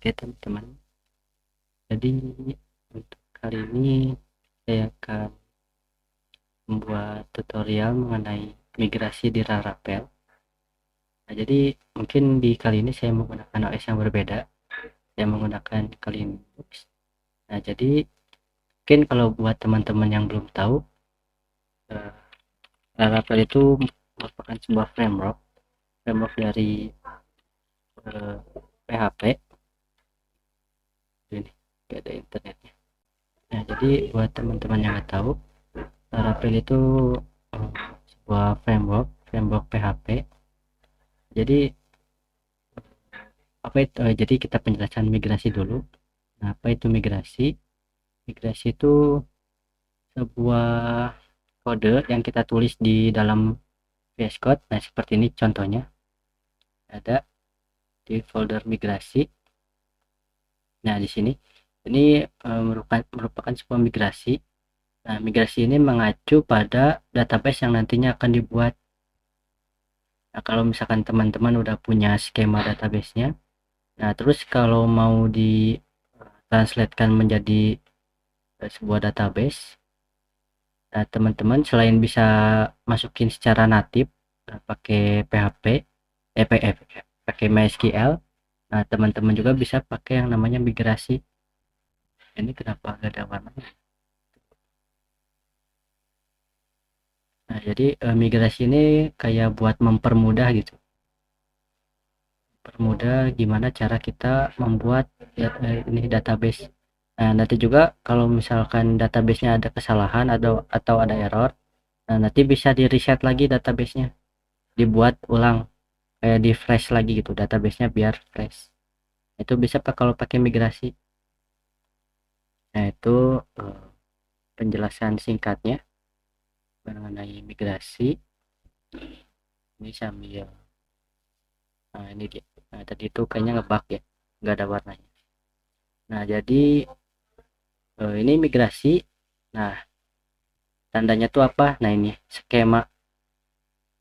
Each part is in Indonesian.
Oke teman-teman, jadi untuk kali ini saya akan membuat tutorial mengenai migrasi di Laravel. Nah, jadi mungkin di kali ini saya menggunakan OS yang berbeda. Saya menggunakan kali Linux. Nah, jadi mungkin kalau buat teman-teman yang belum tahu, eh, Laravel itu merupakan sebuah framework dari PHP. Ini nggak ada internetnya. Nah, jadi buat teman-teman yang nggak tahu, Laravel itu eh, sebuah framework PHP. Jadi apa itu? Jadi kita penjelasan migrasi dulu. Nah, apa itu migrasi? Migrasi itu sebuah kode yang kita tulis di dalam VS Code. Nah, seperti ini contohnya. Ada di folder migrasi. Nah, di sini ini merupakan sebuah migrasi. Nah, migrasi ini mengacu pada database yang nantinya akan dibuat. Nah, kalau misalkan teman-teman udah punya skema databasenya, nah terus kalau mau di translatekan menjadi sebuah database, nah teman-teman selain bisa masukin secara natif pakai PHP, pakai MySQL, nah teman-teman juga bisa pakai yang namanya migrasi. Ini kenapa nggak ada warnanya? Nah, jadi migrasi ini kayak buat mempermudah gitu, permudah gimana cara kita membuat ini database. Nah, nanti juga kalau misalkan databasenya ada kesalahan atau ada error, nah nanti bisa di reset lagi databasenya, dibuat ulang, kayak di fresh lagi gitu databasenya biar fresh. Itu bisa pak kalau pakai migrasi. Nah, itu eh, penjelasan singkatnya mengenai migrasi. Ini sambil, nah ini dia. Nah, tadi itu kayaknya ngebug ya, nggak ada warnanya. Nah, jadi ini migrasi. Nah, tandanya tuh apa? Nah, ini skema.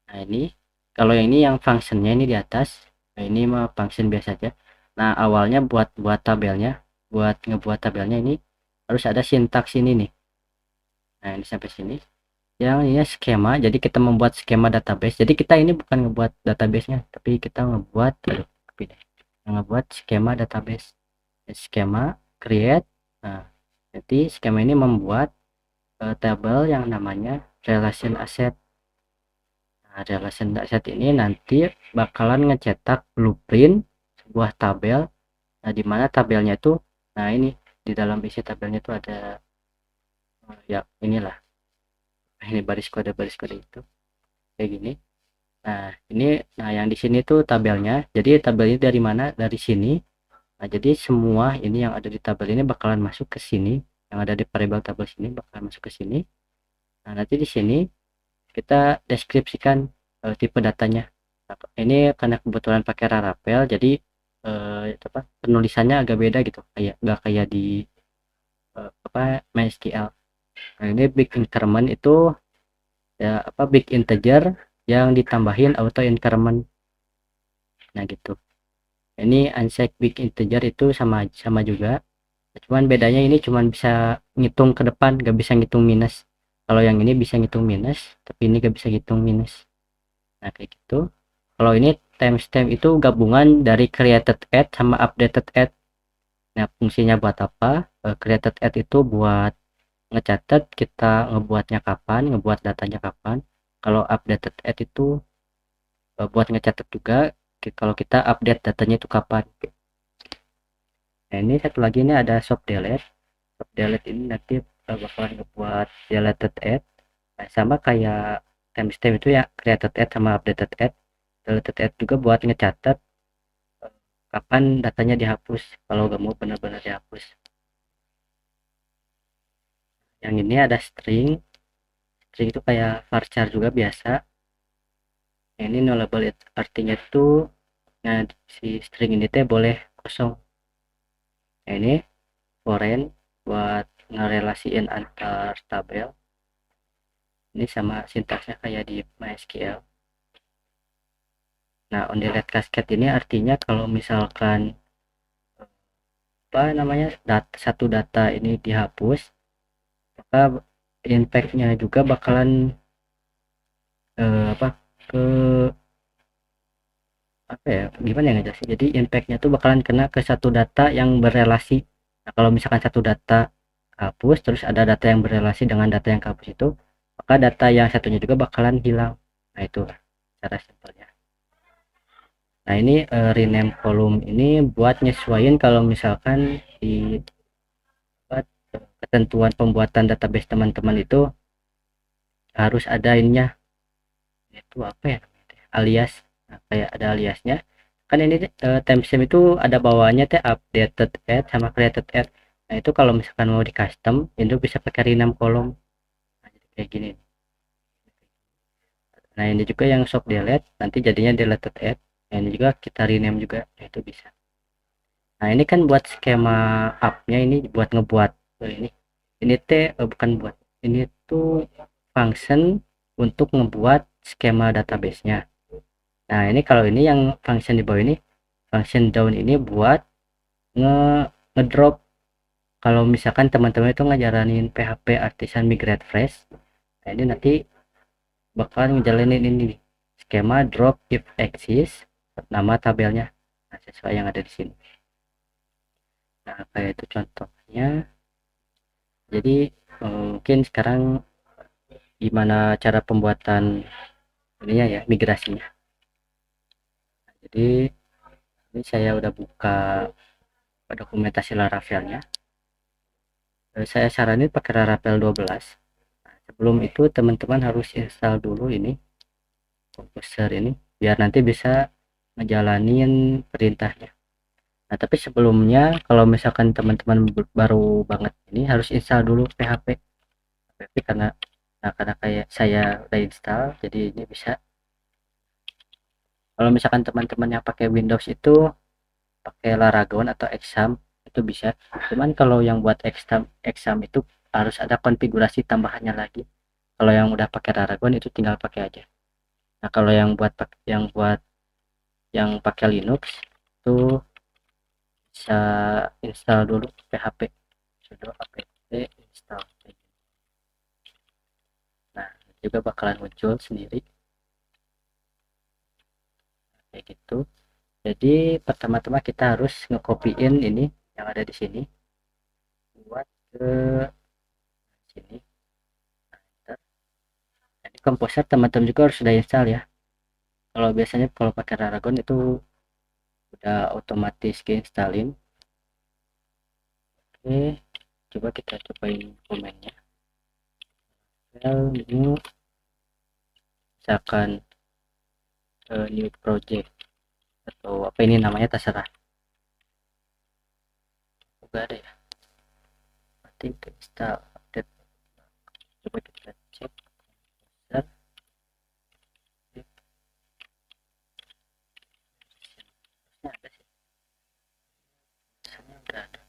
Nah, ini kalau yang ini yang functionnya ini di atas. Nah, ini mah function biasa aja. Nah, awalnya buat tabelnya, buat ngebuat tabelnya ini harus ada sintaks ini nih. Nah, ini sampai sini. Yang ini skema. Jadi kita membuat skema database. Jadi kita ini bukan ngebuat databasenya, tapi kita ngebuat, aduh, kepilih. Ngebuat skema database. Skema create. Nah, jadi skema ini membuat tabel yang namanya relation asset. Nah, relation asset ini nanti bakalan ngecetak blueprint sebuah tabel. Nah, di mana tabelnya itu, nah ini di dalam isi tabelnya itu ada ya inilah. Nah, ini baris kode itu kayak gini. Nah, ini nah yang di sini tuh tabelnya. Jadi tabelnya dari mana? Dari sini. Nah, jadi semua ini yang ada di tabel ini bakalan masuk ke sini. Yang ada di variabel tabel sini bakalan masuk ke sini. Nah, nanti di sini kita deskripsikan tipe datanya. Nah, ini karena kebetulan pakai Laravel, jadi apa penulisannya agak beda gitu, kayak nggak kayak di apa MySQL. Nah, ini big increment itu ya apa big integer yang ditambahin auto increment. Nah, gitu. Ini uncheck big integer itu sama sama juga, cuman bedanya ini cuman bisa ngitung ke depan, nggak bisa ngitung minus. Kalau yang ini bisa ngitung minus, tapi ini nggak bisa ngitung minus. Nah, kayak gitu. Kalau ini timestamp itu gabungan dari created at sama updated at. Nah, fungsinya buat apa? Created at itu buat ngecatat kita ngebuatnya kapan, ngebuat datanya kapan. Kalau updated at itu buat ngecatat juga kalau kita update datanya itu kapan. Nah, ini satu lagi ini ada soft delete. Soft delete ini nanti bakalan ngebuat deleted at. Nah, sama kayak timestamp itu ya, created at sama updated at. Deleted at juga buat ngecatat kapan datanya dihapus kalau nggak mau benar-benar dihapus. Yang ini ada string. String itu kayak varchar juga biasa. Yang ini nullable artinya itu, nah, si string ini teh boleh kosong. Nah, ini foreign buat ngerelasiin antar tabel. Ini sama sintaksnya kayak di MySQL. Nah, on delete cascade ini artinya kalau misalkan apa namanya, satu data ini dihapus, maka impactnya juga bakalan apa, ke apa ya, gimana ya ngejelasin, jadi impactnya tuh bakalan kena ke satu data yang berelasi. Nah, kalau misalkan satu data hapus terus ada data yang berelasi dengan data yang kehapus itu, maka data yang satunya juga bakalan hilang. Nah itu cara simpelnya. Nah ini rename column ini buat nyesuaiin kalau misalkan di buat, ketentuan pembuatan database teman-teman itu harus ada ininya, itu apa ya, alias. Nah, kayak ada aliasnya kan ini, timestamp itu ada bawahnya teh updated add sama created add. Nah itu kalau misalkan mau di custom itu bisa pakai rename column. Nah, jadi kayak gini. Nah ini juga yang shock delete nanti jadinya deleted add. Nah, ini juga kita rename juga. Nah, itu bisa. Nah ini kan buat skema up-nya, ini buat ngebuat ini teh bukan buat, ini tuh function untuk ngebuat skema database-nya. Nah ini kalau ini yang function di bawah ini, function down ini buat nge ngedrop kalau misalkan teman-teman itu ngejalanin PHP Artisan Migrate Fresh. Nah ini nanti bakal ngejalanin ini nih, skema drop if exist nama tabelnya, nah, sesuai yang ada di sini. Nah kayak itu contohnya. Jadi mungkin sekarang gimana cara pembuatan ininya ya, migrasinya. Jadi ini saya udah buka dokumentasi Laravelnya. Saya saranin pakai Laravel 12. Nah, sebelum itu teman-teman harus install dulu ini Composer ini biar nanti bisa ngejalanin perintahnya. Nah tapi sebelumnya kalau misalkan teman-teman baru banget ini harus install dulu PHP karena, nah karena kayak saya udah install jadi ini bisa. Kalau misalkan teman-teman yang pakai Windows itu pakai Laragon atau Exam itu bisa, cuman kalau yang buat Exam itu harus ada konfigurasi tambahannya lagi. Kalau yang udah pakai Laragon itu tinggal pakai aja. Nah kalau yang pakai Linux itu bisa install dulu PHP sudo apt install. Nah juga bakalan muncul sendiri kayak gitu. Jadi pertama-tama kita harus ngekopiin ini yang ada di sini buat ke sini. Jadi komposer teman-teman juga harus sudah install ya. Kalau biasanya kalau pakai Raragon itu udah otomatis keinstalin. Oke, coba kita cobain komennya. Well, new, misalkan new project atau apa ini namanya terserah. Juga ada ya. Nanti install update. Coba kita cek. Bentar. Nah, ada sih. Biasanya udah ada.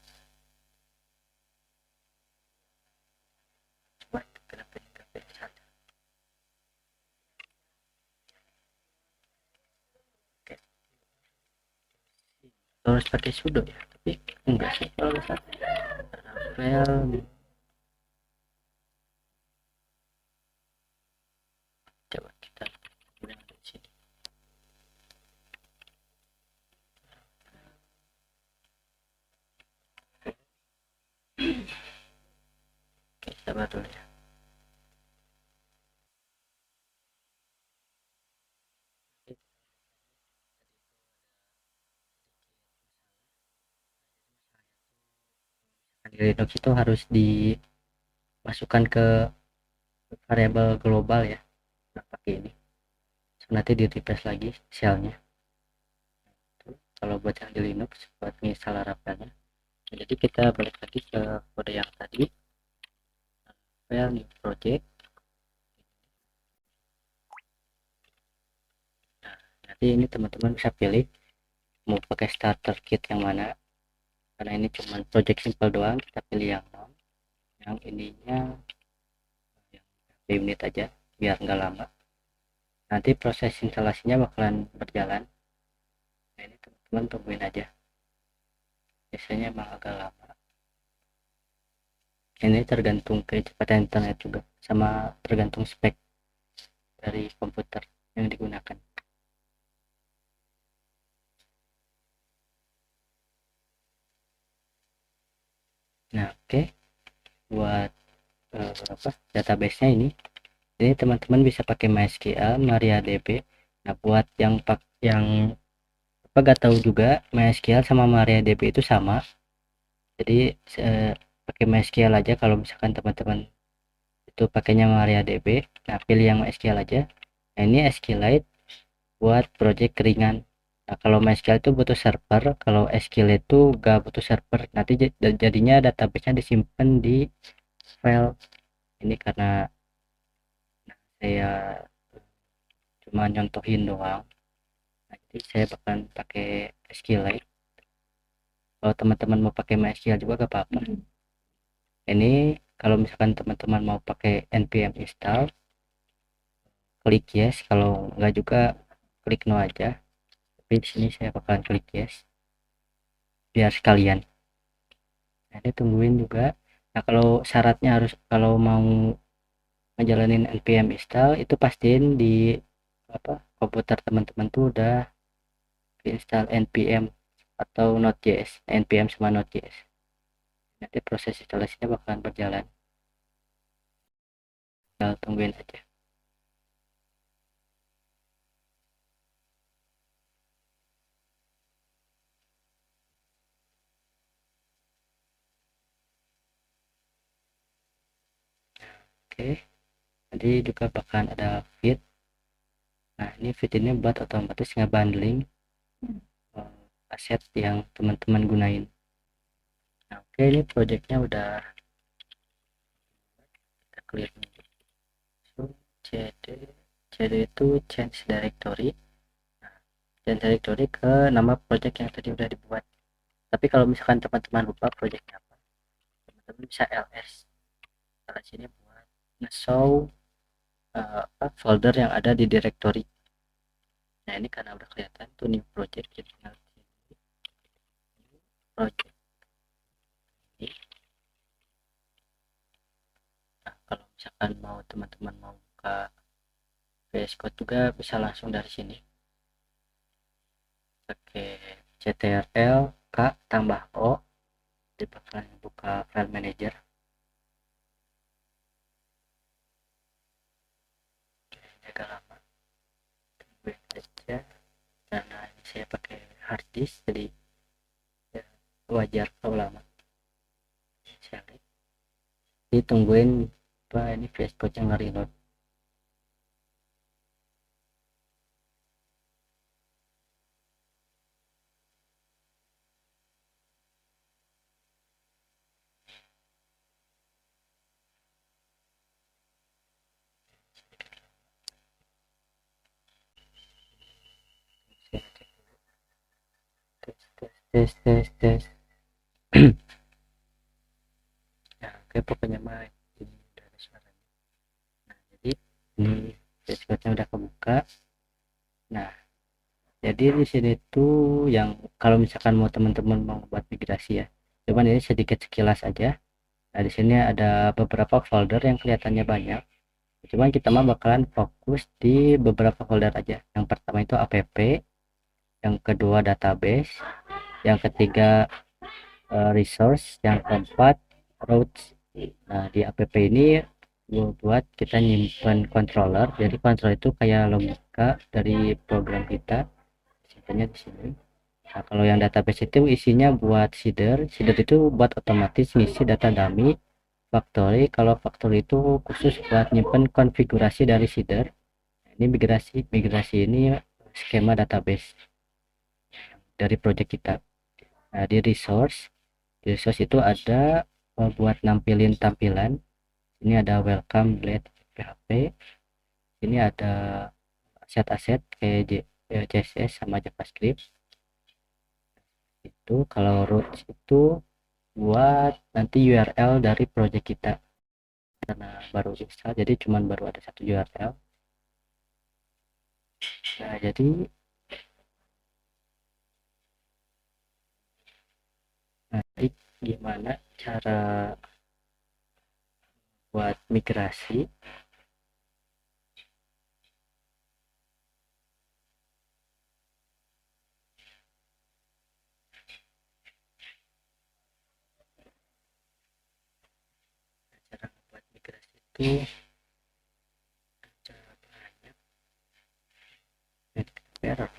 Coba kenapa ini nggak bisa? Oke. Harus pakai sudo ya, tapi enggak sih kalau misalnya Ravel. Coba kita bilang di sini. Oke, sabar dulu ya. Di Linux itu harus dimasukkan ke variabel global ya. Nah, pakai ini. So, nanti di replace lagi shellnya. Kalau buat yang di Linux buat install Laravelnya. Jadi kita balik lagi ke kode yang tadi. File new project. Nah, nanti ini teman-teman bisa pilih mau pakai starter kit yang mana. Karena ini cuma project simple doang, kita pilih yang non. Yang ininya yang unit aja biar nggak lama. Nanti proses instalasinya bakalan berjalan. Nah ini teman-teman tungguin aja. Oke, biasanya emang agak lama. Ini tergantung kecepatan internet juga, sama tergantung spek dari komputer yang digunakan. Nah, oke. Buat database-nya ini teman-teman bisa pakai MySQL, MariaDB. Nah, buat yang apa gak tahu juga, MySQL sama MariaDB itu sama. Jadi pakai MySQL aja kalau misalkan teman-teman itu pakainya MariaDB. Nah, pilih yang MySQL aja. Nah, ini SQLite buat project ringan. Nah, kalau MySQL itu butuh server, kalau SQLite itu gak butuh server. Nanti jadinya database-nya disimpan di file. Ini karena saya cuma nyontohin doang. Nah, jadi saya bakalan pakai SQLite. Kalau teman-teman mau pakai MySQL juga gak apa-apa. Ini kalau misalkan teman-teman mau pakai npm install, klik yes. Kalau enggak juga klik no aja. Tapi di sini saya bakalan klik yes biar sekalian. Nah, ini tungguin juga. Nah, kalau syaratnya harus, kalau mau ngejalanin npm install itu pastiin di komputer teman-teman tuh udah install npm atau node.js, npm sama node.js. Nanti proses instalasinya bakalan berjalan, tinggal tungguin aja. Oke, nanti juga bakalan ada feed. Nah, ini feed ini buat otomatis ngebundling aset yang teman-teman gunain. Nah, oke, ini projectnya udah kita clear nih. So, cd itu change directory. Nah, change directory ke nama project yang tadi udah dibuat. Tapi kalau misalkan teman-teman lupa projectnya apa, teman-teman bisa ls. Kalau sini buat nge-show folder yang ada di directory. Nah, ini karena udah kelihatan tuh new project, jadi tinggal project ini. Nah, kalau misalkan mau teman-teman mau buka VS Code juga bisa langsung dari sini pakai ctrl k tambah o, di bakalan buka file manager. Agak lama, tungguin aja karena ini saya pakai hard disk, jadi ya, wajar kalau lama. Ditungguin apa ini VS Code yang reload. Tes. Ya, oke, pokoknya mah ini udah ada suaranya. Nah, jadi ini dashboardnya udah kebuka. Nah, jadi di sini tuh yang kalau misalkan mau teman-teman mau buat migrasi ya, cuman ini sedikit sekilas aja. Nah, di sini ada beberapa folder yang kelihatannya banyak, cuman kita mah bakalan fokus di beberapa folder aja. Yang pertama itu app, yang kedua database, yang ketiga resource, yang keempat routes. Nah, di app ini buat kita nyimpan controller. Jadi controller itu kayak logika dari program kita, simpannya di sini. Nah, kalau yang database itu isinya buat seeder itu buat otomatis ngisi data dummy. Factory, kalau factory itu khusus buat nyimpan konfigurasi dari seeder. Nah, ini migrasi ini skema database dari project kita. Nah, di resource itu ada buat nampilin tampilan. Ini ada welcome blade PHP. Ini ada aset-aset kayak CSS sama JavaScript. Itu kalau root itu buat nanti URL dari project kita, karena baru install jadi cuman baru ada satu URL. Nah, topik gimana cara buat migrasi cara buat migrasi itu cara banyak error.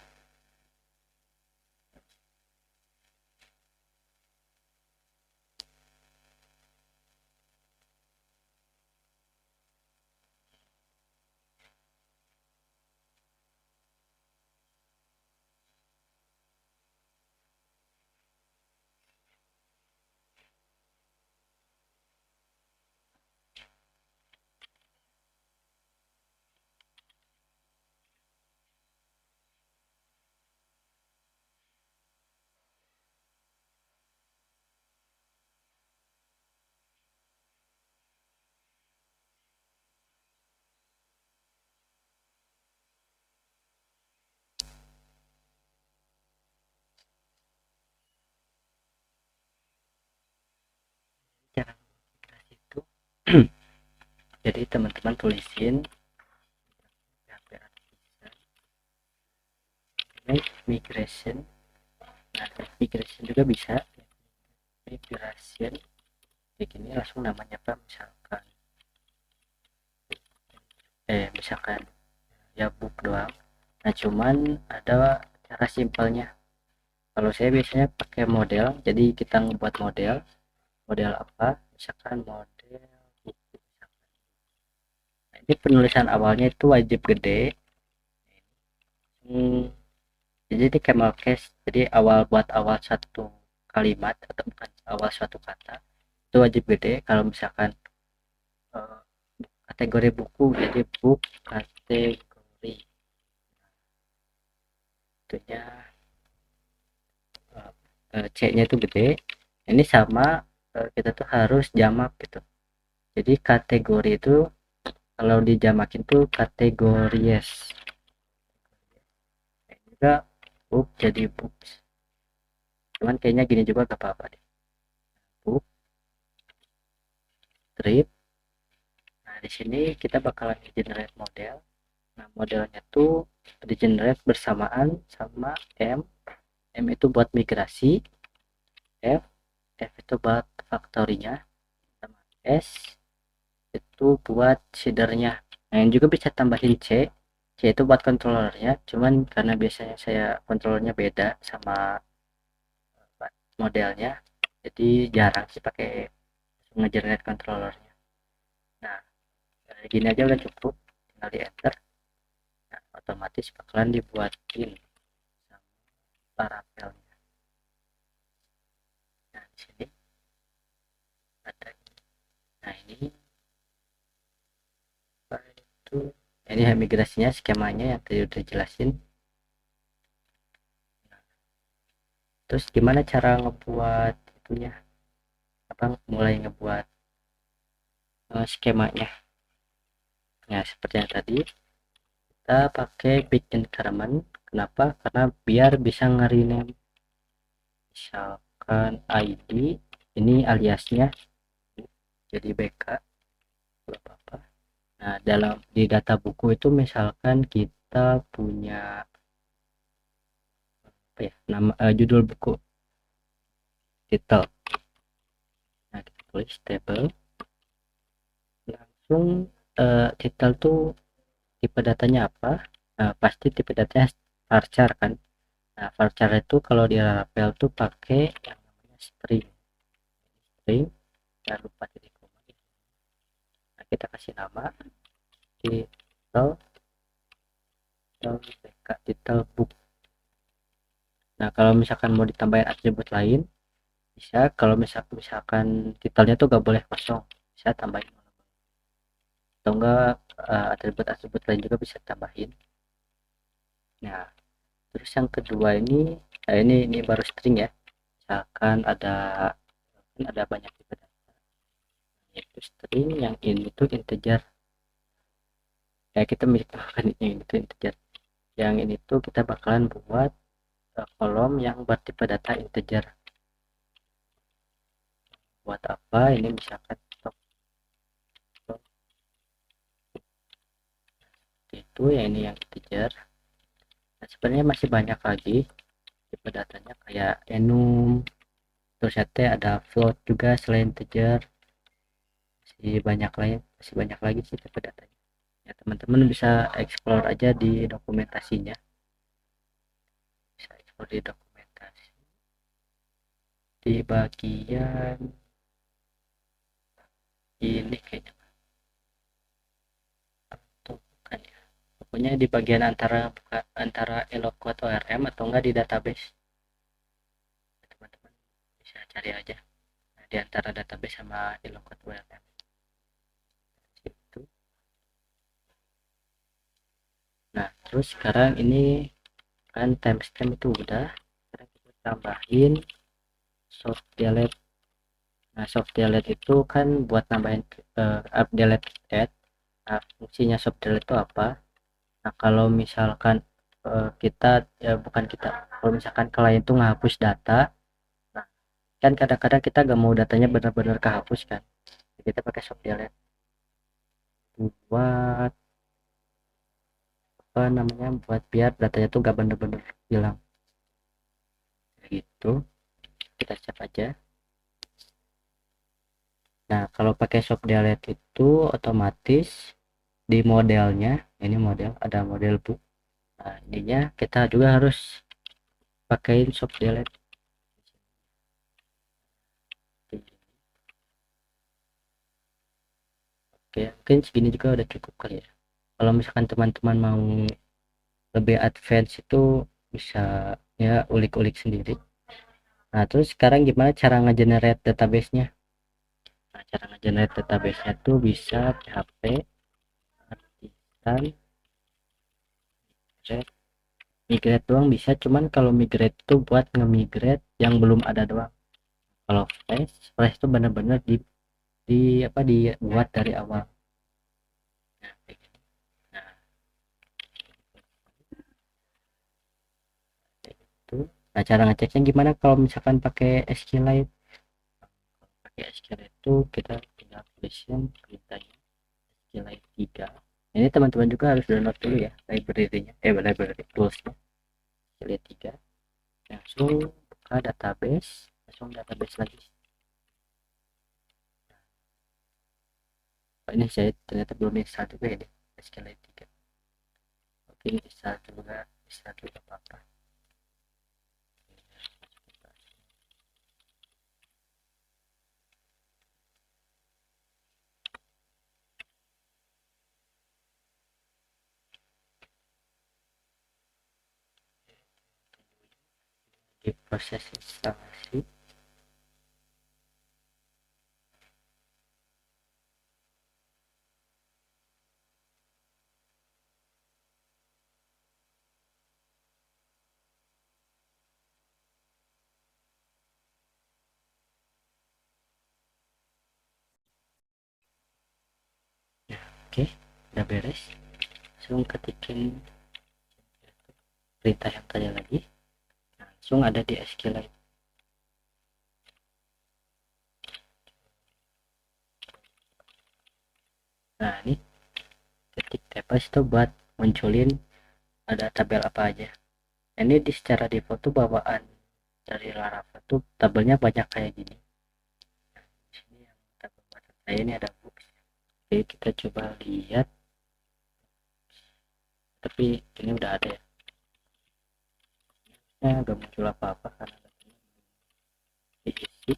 Cara migrasi itu jadi teman-teman tulisin migration. Nah, migration juga bisa migration kayak gini langsung namanya apa, misalkan ya book doang. Nah cuman ada cara simpelnya. Kalau saya biasanya pakai model, jadi kita ngebuat model apa, misalkan model buku. Nah, ini penulisan awalnya itu wajib gede. Jadi ini camel case, jadi buat awal satu kalimat atau bukan awal suatu kata itu wajib gede. Kalau misalkan eh, kategori buku, jadi book kategori itunya C-nya itu gede. Ini sama, kita tuh harus jamak gitu. Jadi kategori itu kalau dijamakin tuh kategories. Juga book jadi books. Cuman kayaknya gini juga gak apa-apa deh. Book, strip. Nah, di sini kita bakalan generate model. Nah, modelnya tuh di generate bersamaan sama M. M itu buat migrasi, F, F itu buat factory-nya, sama S itu buat shadernya. Nah, yang juga bisa tambahin C. C itu buat controllernya, cuman karena biasanya saya controllernya beda sama modelnya, jadi jarang sih pakai nge-generate controllernya. Nah, gini aja udah cukup, tinggal di enter. Nah, otomatis bakalan dibuatin sama Laravelnya. Nah, di sini ada ini. Nah, ini itu ini migrasinya, skemanya yang tadi udah jelasin. Terus gimana cara ngebuat itunya, apa, mulai ngebuat skemanya. Nah, seperti yang tadi kita pakai big increment. Kenapa? Karena biar bisa nge-rename. Misalkan ID ini aliasnya jadi BK, gak apa-apa. Nah, dalam di data buku itu misalkan kita punya apa ya, nama judul buku, title. Nah, kita tulis table. Langsung title tuh tipe datanya apa. Nah, pasti tipe datanya varchar kan. Nah, varchar itu kalau di Laravel tuh pakai yang namanya string, jangan lupa titik koma. Nah, kita kasih nama title title book. Nah, kalau misalkan mau ditambahin atribut lain bisa. Kalau misalkan titelnya tuh gak boleh kosong, bisa tambahin atau enggak atribut-atribut lain juga bisa tambahin. Nah, terus yang kedua ini, nah ini baru string ya. Misalkan ada banyak tipe data, yaitu string. Yang ini tuh integer, ya kita misalkan yang itu integer. Yang ini tuh kita bakalan buat kolom yang bertipe data integer. buat apa ini, misalkan itu ya, ini yang integer. Nah, sebenarnya masih banyak lagi tipe datanya kayak enum, terus ada float juga selain integer, masih banyak lagi sih tipe datanya ya. Teman-teman bisa explore aja di dokumentasinya, bisa explore di dokumentasi di bagian ini kayaknya, atau bukan ya, pokoknya di bagian antara Eloquent ORM atau enggak di database. Teman-teman bisa cari aja, nah, di antara database sama Eloquent ORM itu. Nah terus sekarang ini kan timestamp itu udah, sekarang kita tambahin soft delete. Nah soft delete itu kan buat nambahin up delete add. Nah fungsinya soft delete itu apa? Nah kalau misalkan kita ya, bukan kita, kalau misalkan klien tuh ngapus data, nah kan kadang-kadang kita gak mau datanya benar-benar kehapus kan, kita pakai soft delete buat apa namanya, buat biar datanya tuh gak bener-bener hilang gitu. Kita cek aja. Nah kalau pakai soft delete itu otomatis di modelnya, ini model, ada model book. Nah ininya kita juga harus pakai soft delete. Oke mungkin segini juga udah cukup kali ya. Kalau misalkan teman-teman mau lebih advance itu bisa ya ulik-ulik sendiri. Nah terus sekarang gimana cara nge-generate database-nya? Nah cara nge-generate database-nya tuh bisa PHP artisan migrate. Migrate doang bisa, cuman kalau migrate tuh buat nge-migrate yang belum ada doang. Kalau flash itu benar-benar di apa, dibuat dari awal. Nah, kayak gitu. Nah, kayak gitu. Nah cara ngeceknya gimana kalau misalkan pakai SQLite? Pakai SQLite itu kita tinggal tulisin perintahnya SQLite 3. Ini teman-teman juga harus download dulu ya library-nya, library toolsnya SQLite 3. Langsung buka database, langsung database lagi. Oh, ini saya ternyata belum install juga ini SQLite 3. Oke install juga, install juga apa-apa. Di proses instalasi. Oke udah beres, langsung ketikin perintah yang tadi lagi, langsung ada di SQLite. Nah ini ketik tps itu buat munculin ada tabel apa aja. Ini di secara default tuh bawaan dari Laravel tuh tabelnya banyak kayak gini. Di sini yang tabel buatan saya ini ada books. Oke kita coba lihat, tapi ini udah ada ya. Gak muncul apa-apa karena diisi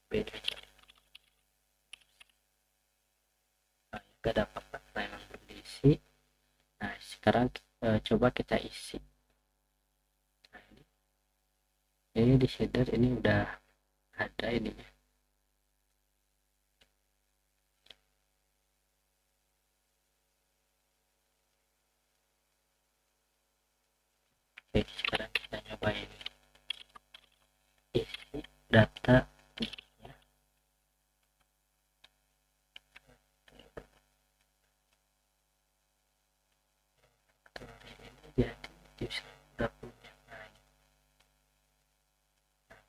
beda. Nah, gak ada apa-apa memang belum diisi. Nah sekarang coba kita isi. Nah, ini di shader ini udah ada ininya. Oke sekarang kita nyobain isi data. Jadi user udah punya. Nah,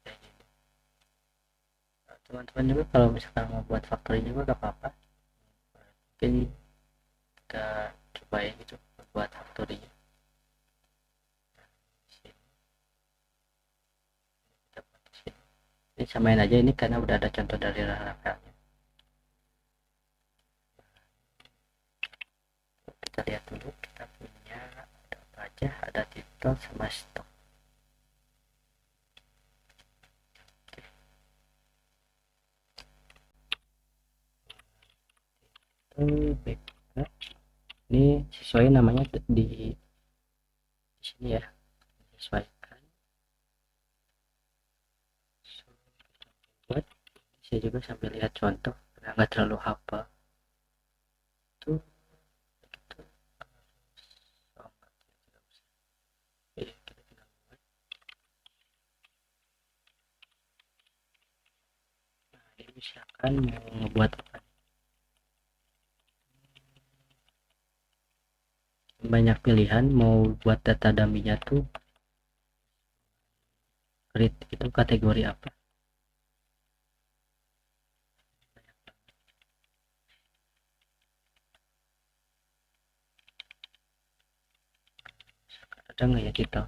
kayak gini. teman-teman juga kalau misalkan mau buat factory juga gak apa-apa, mungkin kita cobain gitu buat factory. Ini samain aja ini karena udah ada contoh dari Rafaelnya. Kita lihat dulu kita punya ada apa aja, ada titel sama stok. Ini sesuai namanya di sini ya, sesuaikan. Buat saya juga sambil lihat contoh nggak terlalu hafal tuh gitu. Nah, ini misalkan mau ngebuat apa, banyak pilihan mau buat data dummy-nya tuh create itu kategori apa. Ada nggak ya titel?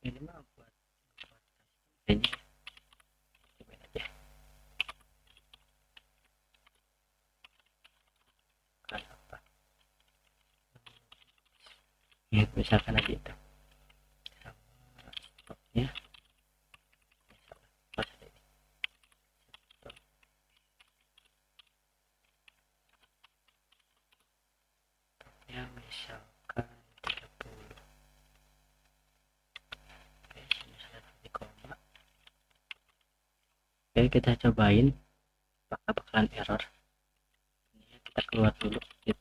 Ini mah buat ini aja kan apa ya, misalkan aja itu stoknya pas ini stoknya misalkan 30. Oke, misalkan di koma. Oke, kita cobain apakah bakalan error. Ini kita keluar dulu git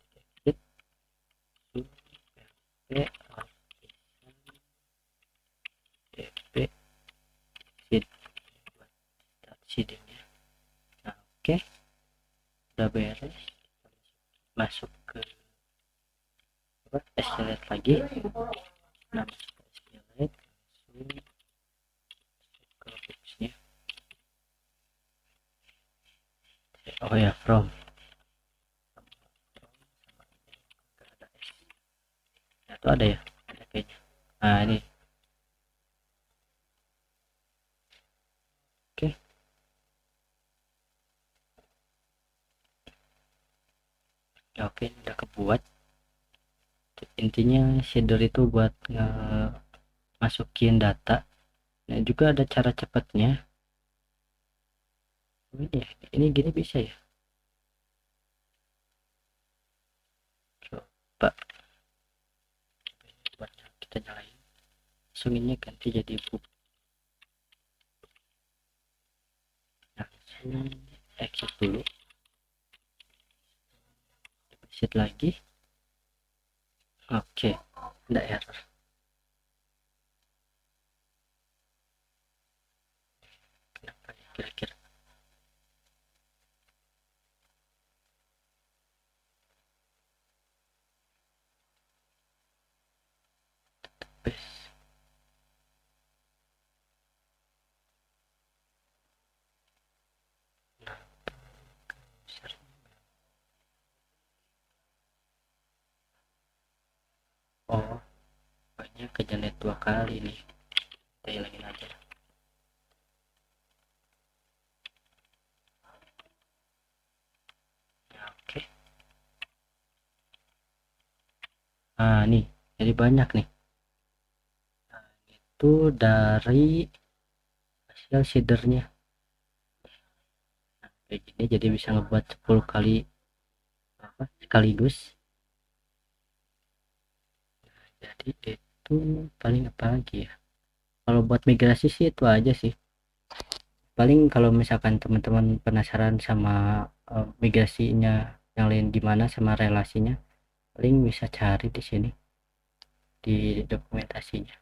dp seedingnya. Nah, oke, udah beres. Masuk ke SQLite lagi. Nah, masuk ke SQLite langsung ke boxnya. Oh ya, from ada S. Nah, itu ada ya, ada kayaknya. Nah, ini oke. Oke, udah kebuat. Intinya shader itu buat masukin data. Nah, juga ada cara cepatnya. Ini gini bisa ya. Coba langsung ini ganti jadi book, langsung exit dulu, exit lagi. Oke, ada error. Kenapa ya kira-kira? Oh, banyak kejenet 2 kali nih. Kita hilangin aja. Ya, oke. Nah, nih, jadi banyak nih. Nah, itu dari hasil shadernya. Nah, kayak gini jadi bisa ngebuat 10 kali apa sekaligus. Jadi itu paling apa lagi ya? Kalau buat migrasi sih itu aja sih. Paling kalau misalkan teman-teman penasaran sama migrasinya yang lain gimana sama relasinya, paling bisa cari di sini di dokumentasinya.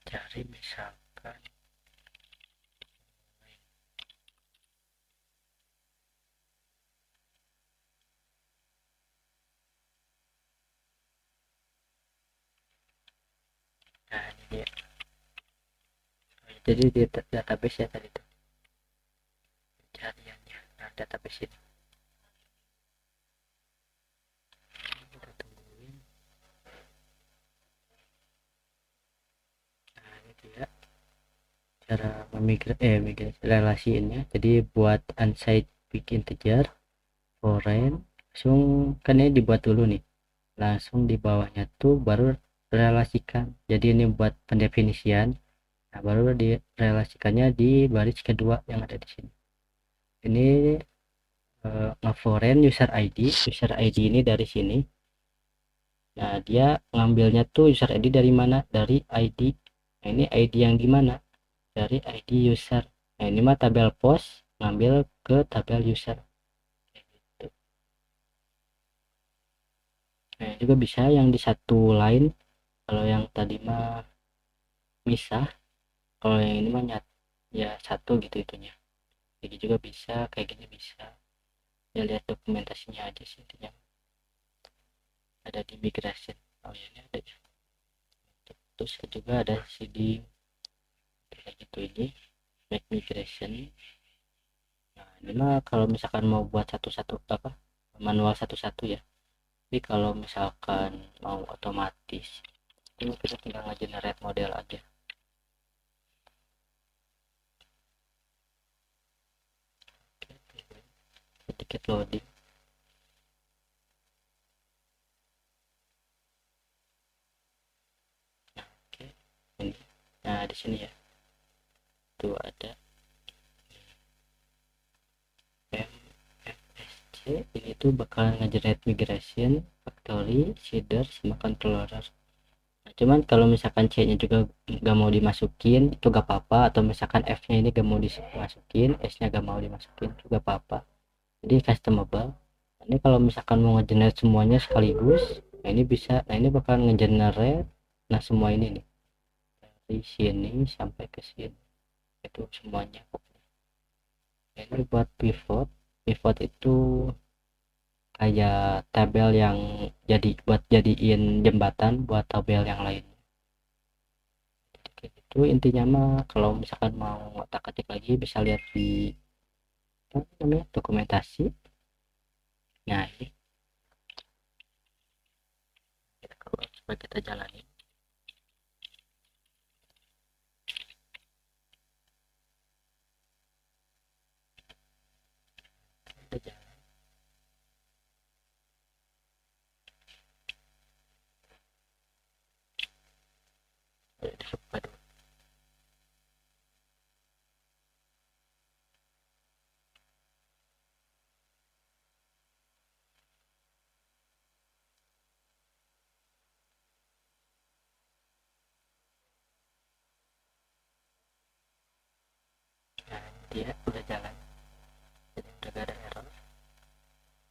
Cari misalkan nah ini dia. Jadi di database ya tadi tuh pencariannya. Nah, database ini kita tungguin. Nah, ini dia cara migrasi relasiinnya. Jadi buat unsigned big integer foreign langsung kan ini dibuat dulu nih, langsung di bawahnya tuh baru relasikan. Jadi ini buat pendefinisian, nah baru direlasikannya di baris kedua yang ada di sini. Ini ngeforeign user ID ini dari sini. Nah dia ngambilnya tuh user ID dari mana, dari ID. Nah ini ID yang gimana, dari ID user. Nah ini mah tabel post ngambil ke tabel user gitu. Nah juga bisa yang di satu line, kalau yang tadi mah misah, kalau yang ini mah ya satu gitu itunya. Jadi juga bisa kayak gini, bisa ya lihat dokumentasinya aja sih intinya, ada di migration. Oh ya ini ada ya. Terus juga ada cd kayak gitu, ini make migration. Nah ini mah kalau misalkan mau buat satu-satu apa manual satu-satu ya, tapi kalau misalkan mau otomatis ini kita tinggal nge-generate model aja. Sedikit loading. Nah, oke ini, nah di sini ya tuh ada MFSC, ini tuh bakal nge-generate migration factory shader sama controller. Nah, cuman kalau misalkan C nya juga nggak mau dimasukin itu gak apa-apa, atau misalkan F nya ini gak mau dimasukin, S nya gak mau dimasukin juga apa-apa, jadi customable. Nah, ini kalau misalkan mau ngegenerate semuanya sekaligus, nah ini bisa, nah ini bakal ngegenerate nah semua ini nih dari sini sampai ke sini itu semuanya. Ini buat pivot, pivot itu kayak tabel yang jadi buat jadiin jembatan buat tabel yang lain. Kayak gitu intinya mah. Kalau misalkan mau otak-atik lagi bisa lihat di apa namanya dokumentasi. Nah ini kita keluar, coba kita jalani, kita jalan. Coba dulu. dia udah jalan, jadi udah gak ada error.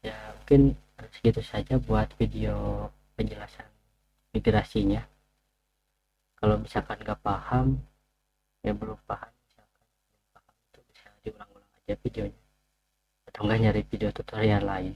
Ya mungkin segitu saja buat video penjelasan migrasinya. Kalau misalkan nggak paham, ya belum paham, misalkan belum paham itu bisa diulang-ulang aja videonya, atau enggak nyari video tutorial lain.